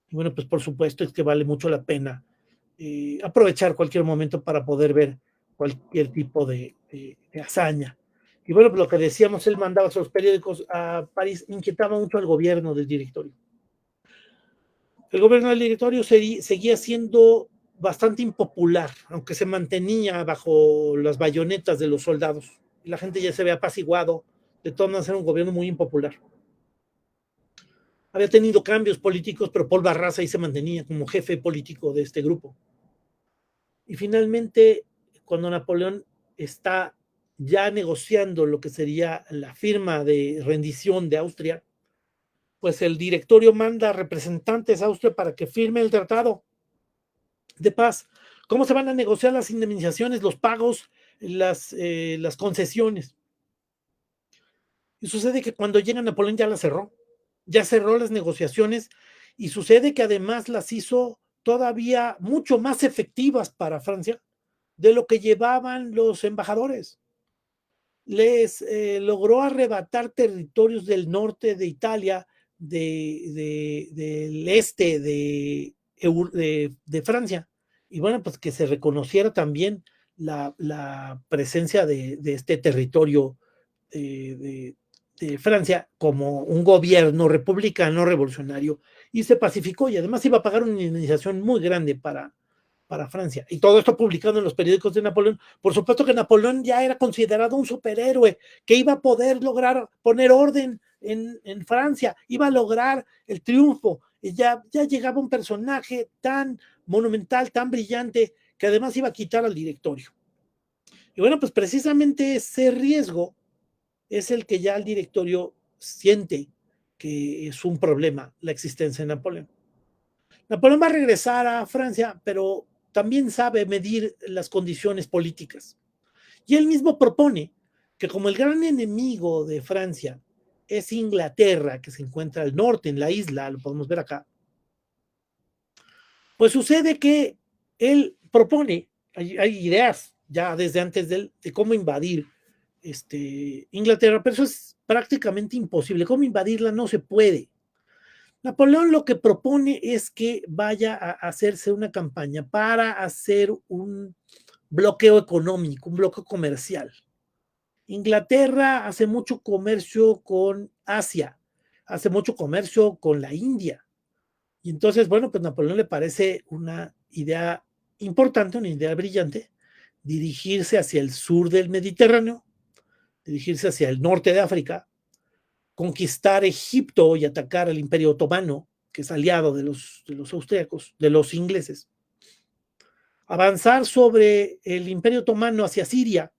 Y bueno, pues por supuesto es que vale mucho la pena aprovechar cualquier momento para poder ver cualquier tipo de hazaña. Y bueno, pues lo que decíamos, él mandaba sus periódicos a París, inquietaba mucho al gobierno del directorio. El gobierno del directorio seguía siendo bastante impopular, aunque se mantenía bajo las bayonetas de los soldados. Y la gente ya se había apaciguado, de todas maneras era un gobierno muy impopular. Había tenido cambios políticos, pero Paul Barras ahí se mantenía como jefe político de este grupo. Y finalmente, cuando Napoleón está ya negociando lo que sería la firma de rendición de Austria, pues el directorio manda representantes a Austria para que firme el tratado de paz. ¿Cómo se van a negociar las indemnizaciones, los pagos, las concesiones? Y sucede que cuando llega Napoleón ya cerró las negociaciones y sucede que además las hizo todavía mucho más efectivas para Francia de lo que llevaban los embajadores. Les logró arrebatar territorios del norte de Italia, del este de Francia. Y bueno, pues que se reconociera también la presencia de este territorio de Francia como un gobierno republicano revolucionario y se pacificó y además iba a pagar una indemnización muy grande para Francia. Y todo esto publicado en los periódicos de Napoleón. Por supuesto que Napoleón ya era considerado un superhéroe que iba a poder lograr poner orden en Francia, iba a lograr el triunfo. Y ya llegaba un personaje tan monumental, tan brillante, que además iba a quitar al directorio. Y bueno, pues precisamente ese riesgo es el que ya el directorio siente que es un problema la existencia de Napoleón. Napoleón va a regresar a Francia, pero también sabe medir las condiciones políticas. Y él mismo propone que como el gran enemigo de Francia es Inglaterra, que se encuentra al norte, en la isla, lo podemos ver acá, pues sucede que él propone, hay ideas ya desde antes de cómo invadir Inglaterra, pero eso es prácticamente imposible. ¿Cómo invadirla? No se puede. Napoleón lo que propone es que vaya a hacerse una campaña para hacer un bloqueo económico, un bloqueo comercial. Inglaterra hace mucho comercio con Asia, hace mucho comercio con la India. Y entonces, bueno, pues Napoleón le parece una idea importante, una idea brillante, dirigirse hacia el sur del Mediterráneo, dirigirse hacia el norte de África, conquistar Egipto y atacar al Imperio Otomano, que es aliado de los austríacos, de los ingleses, avanzar sobre el Imperio Otomano hacia Siria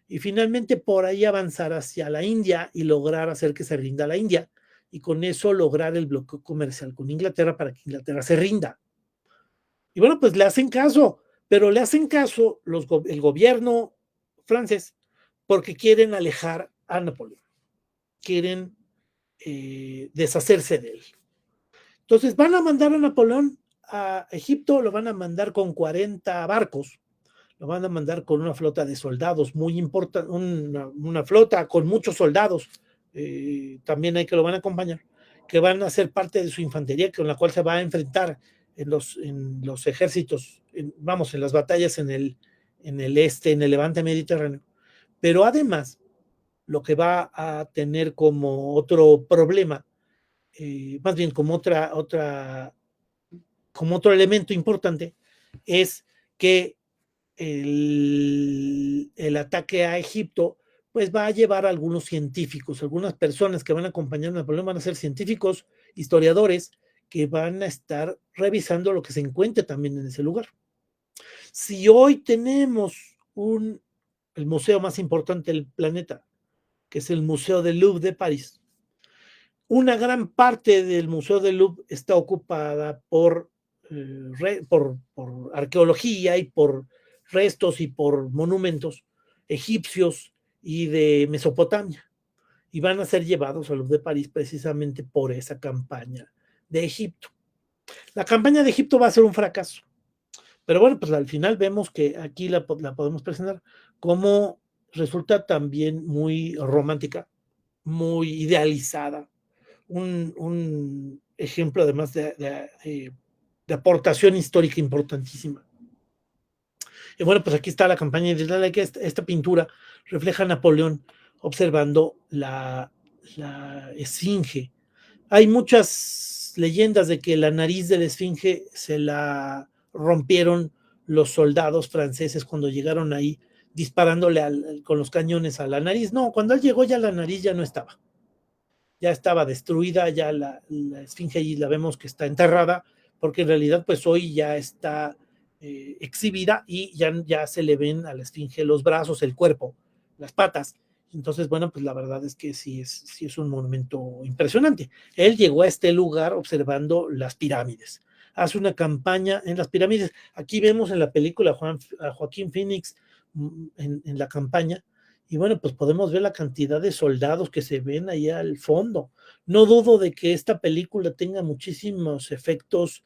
y finalmente por ahí avanzar hacia la India y lograr hacer que se rinda la India y con eso lograr el bloqueo comercial con Inglaterra para que Inglaterra se rinda. Y bueno, pues le hacen caso, pero le hacen caso el gobierno francés porque quieren alejar a Napoleón, quieren deshacerse de él. Entonces van a mandar a Napoleón a Egipto, lo van a mandar con 40 barcos, lo van a mandar con una flota de soldados muy importante, una flota con muchos soldados, también hay que lo van a acompañar, que van a ser parte de su infantería con la cual se va a enfrentar en los ejércitos, en las batallas en el levante mediterráneo. Pero además, lo que va a tener como otro problema, más bien como otro elemento importante, es que el ataque a Egipto pues va a llevar a algunos científicos, algunas personas que van a acompañar a Napoleón van a ser científicos, historiadores, que van a estar revisando lo que se encuentre también en ese lugar. Si hoy tenemos el museo más importante del planeta, que es el Museo del Louvre de París, una gran parte del Museo del Louvre está ocupada por arqueología y por restos y por monumentos egipcios y de Mesopotamia, y van a ser llevados a los de París precisamente por esa campaña de Egipto. La campaña de Egipto va a ser un fracaso, pero bueno, pues al final vemos que aquí la podemos presentar como resulta también muy romántica, muy idealizada, un ejemplo además de aportación histórica importantísima. Y bueno, pues aquí está la campaña de que esta pintura refleja a Napoleón observando la esfinge. Hay muchas leyendas de que la nariz de la esfinge se la rompieron los soldados franceses cuando llegaron ahí disparándole con los cañones a la nariz. No, cuando él llegó ya la nariz ya no estaba, ya estaba destruida, ya la esfinge allí la vemos que está enterrada, porque en realidad pues hoy ya está exhibida y ya se le ven a la esfinge los brazos, el cuerpo, las patas. Entonces, bueno, pues la verdad es que sí es un monumento impresionante. Él llegó a este lugar observando las pirámides. Hace una campaña en las pirámides. Aquí vemos en la película a Joaquín Phoenix en la campaña, y bueno, pues podemos ver la cantidad de soldados que se ven ahí al fondo. No dudo de que esta película tenga muchísimos efectos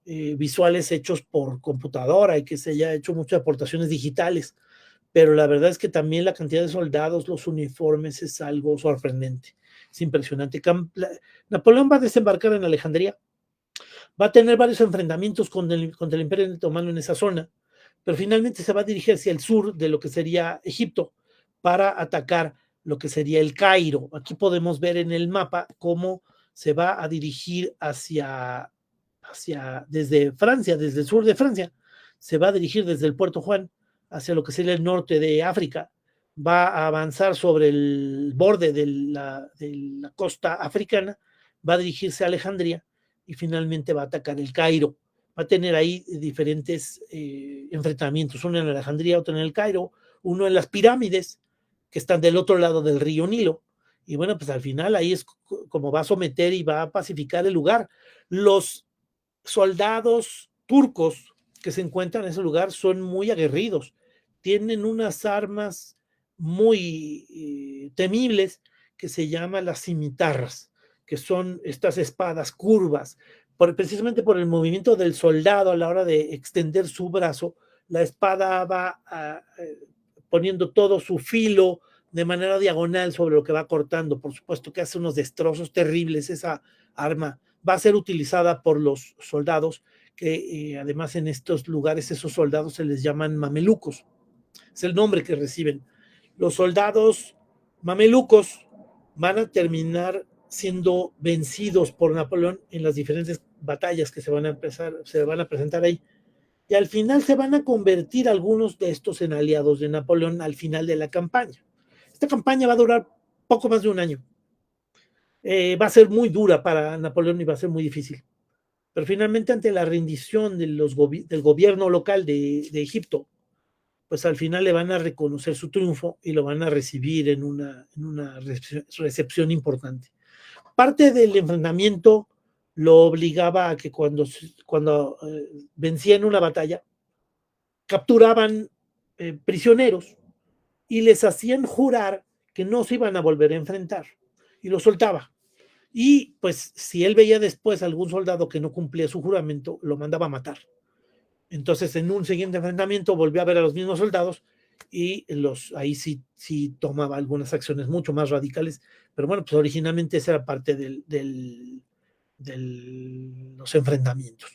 visuales hechos por computadora y que se haya hecho muchas aportaciones digitales, pero la verdad es que también la cantidad de soldados, los uniformes es algo sorprendente, es impresionante. Napoleón va a desembarcar en Alejandría, va a tener varios enfrentamientos contra el Imperio Otomano en esa zona, pero finalmente se va a dirigir hacia el sur de lo que sería Egipto para atacar lo que sería el Cairo. Aquí podemos ver en el mapa cómo se va a dirigir desde Francia, desde el sur de Francia, se va a dirigir desde el Puerto Juan hacia lo que sería el norte de África, va a avanzar sobre el borde de la costa africana, va a dirigirse a Alejandría y finalmente va a atacar el Cairo. Va a tener ahí diferentes enfrentamientos, uno en Alejandría, otro en el Cairo, uno en las pirámides, que están del otro lado del río Nilo. Y bueno, pues al final ahí es como va a someter y va a pacificar el lugar. Los soldados turcos que se encuentran en ese lugar son muy aguerridos, tienen unas armas muy temibles que se llaman las cimitarras, que son estas espadas curvas. Precisamente por el movimiento del soldado a la hora de extender su brazo, la espada va poniendo todo su filo de manera diagonal sobre lo que va cortando. Por supuesto que hace unos destrozos terribles esa arma. Va a ser utilizada por los soldados, que además en estos lugares esos soldados se les llaman mamelucos. Es el nombre que reciben. Los soldados mamelucos van a terminar siendo vencidos por Napoleón en las diferentes batallas que se van a presentar ahí. Y al final se van a convertir algunos de estos en aliados de Napoleón al final de la campaña. Esta campaña va a durar poco más de un año. Va a ser muy dura para Napoleón y va a ser muy difícil. Pero finalmente, ante la rendición del gobierno local de Egipto, pues al final le van a reconocer su triunfo y lo van a recibir en una recepción importante. Parte del enfrentamiento lo obligaba a que cuando vencía en una batalla, capturaban prisioneros y les hacían jurar que no se iban a volver a enfrentar y los soltaba. Y pues si él veía después algún soldado que no cumplía su juramento, lo mandaba a matar. Entonces en un siguiente enfrentamiento volvió a ver a los mismos soldados y ahí sí tomaba algunas acciones mucho más radicales, pero bueno, pues originalmente esa era parte de los enfrentamientos.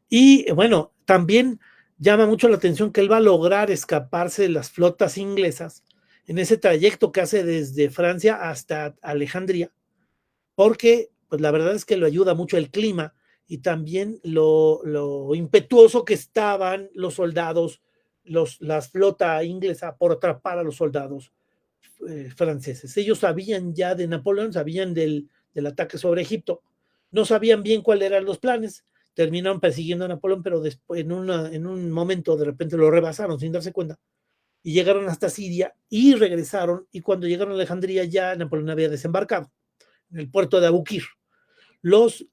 Y bueno, también llama mucho la atención que él va a lograr escaparse de las flotas inglesas en ese trayecto que hace desde Francia hasta Alejandría, porque pues la verdad es que lo ayuda mucho el clima y también lo impetuoso que estaban los soldados, la flota inglesa por atrapar a los soldados franceses. Ellos sabían ya de Napoleón, sabían del ataque sobre Egipto, no sabían bien cuáles eran los planes, terminaron persiguiendo a Napoleón, pero después en un momento de repente lo rebasaron sin darse cuenta y llegaron hasta Siria y regresaron, y cuando llegaron a Alejandría ya Napoleón había desembarcado en el puerto de Abukir. Los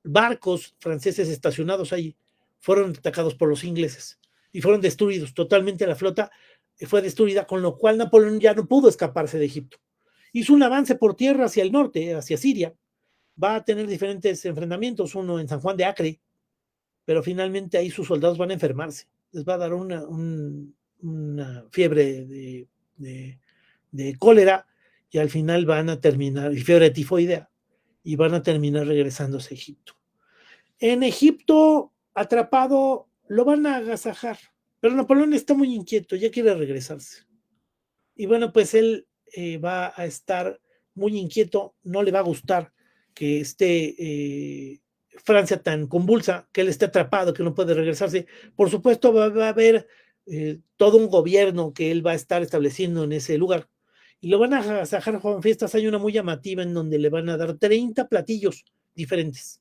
barcos franceses estacionados ahí fueron atacados por los ingleses y fueron destruidos totalmente. La flota fue destruida, con lo cual Napoleón ya no pudo escaparse de Egipto. Hizo un avance por tierra hacia el norte, hacia Siria. Va a tener diferentes enfrentamientos, uno en San Juan de Acre, pero finalmente ahí sus soldados van a enfermarse. Les va a dar una fiebre de cólera y al final van a terminar, y fiebre tifoidea, y van a terminar regresándose a Egipto. En Egipto, atrapado, lo van a agasajar, pero Napoleón está muy inquieto, ya quiere regresarse. Y bueno, pues él va a estar muy inquieto, no le va a gustar que esté Francia tan convulsa, que él esté atrapado, que no puede regresarse. Por supuesto, va a haber todo un gobierno que él va a estar estableciendo en ese lugar. Y lo van a agasajar con fiestas. Hay una muy llamativa en donde le van a dar 30 platillos diferentes.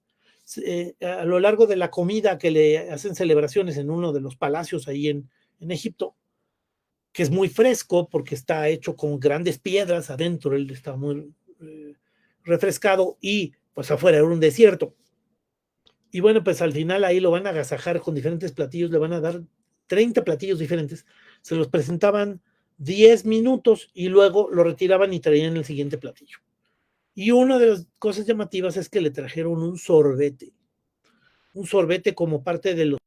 A lo largo de la comida que le hacen celebraciones en uno de los palacios ahí en Egipto, que es muy fresco porque está hecho con grandes piedras adentro, él está muy refrescado y pues afuera era un desierto. Y bueno, pues al final ahí lo van a agasajar con diferentes platillos, le van a dar 30 platillos diferentes, se los presentaban 10 minutos y luego lo retiraban y traían el siguiente platillo. Y una de las cosas llamativas es que le trajeron un sorbete como parte de los